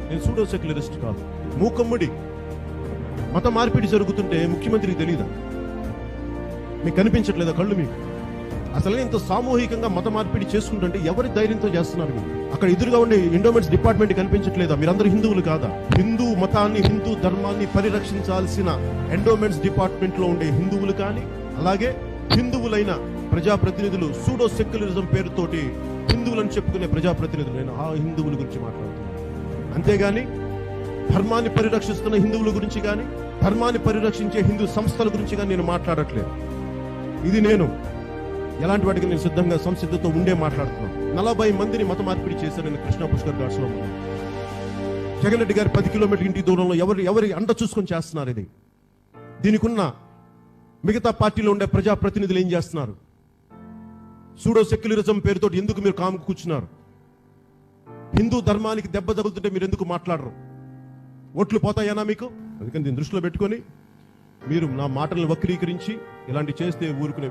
నేను pseudo secularist కాదు. మూకమ్ముడి మత మార్పిడి జరుగుతుంటే ముఖ్యమంత్రికి తెలీదా? మీకు కనిపించట్లేదా కళ్ళు? మీకు అసలు ఇంత సామూహికంగా మత మార్పిడి చేసుకుంటుంటే ఎవరి ధైర్యంతో చేస్తున్నారు? మీరు అక్కడ ఎదురుగా ఉండే ఎండోమెంట్స్ డిపార్ట్మెంట్ కనిపించట్లేదా? మీరందరూ హిందువులు కాదా? హిందూ మతాన్ని, హిందూ ధర్మాన్ని పరిరక్షించాల్సిన ఎండోమెంట్స్ డిపార్ట్మెంట్ లో ఉండే హిందువులు కానీ, అలాగే హిందువులైన ప్రజాప్రతినిధులు సూడో సెక్యులరిజం పేరుతోటి హిందువులని చెప్పుకునే ప్రజాప్రతినిధులు, నేను ఆ హిందువుల గురించి మాట్లాడుతున్నాను. అంతేగాని ధర్మాన్ని పరిరక్షిస్తున్న హిందువుల గురించి కానీ, ధర్మాన్ని పరిరక్షించే హిందూ సంస్థల గురించి కానీ నేను మాట్లాడట్లేదు. ఇది నేను ఎలాంటి వాటికి నేను సిద్ధంగా సంసిద్ధతో ఉండే మాట్లాడుతున్నాను. 40 మందిని మత మార్పిడి చేశారు నేను కృష్ణా పుష్కర్ ఘాట్స్ లో. జగన్ రెడ్డి గారు 10 కిలోమీటర్ల ఇంటి దూరంలో ఎవరి అండ చూసుకొని చేస్తున్నారు ఇది? దీనికి ఉన్న మిగతా పార్టీలో ఉండే ప్రజాప్రతినిధులు ఏం చేస్తున్నారు? సూడో సెక్యులరిజం పేరుతో ఎందుకు మీరు కాము కూర్చున్నారు? హిందూ ధర్మానికి దెబ్బ తగులుతుంటే మీరు ఎందుకు మాట్లాడరు? ఓట్లు పోతాయనా మీకు? అందుకని దీన్ని దృష్టిలో పెట్టుకొని మీరు నా మాటలను వక్రీకరించి ఇలాంటి చేస్తే ఊరుకునే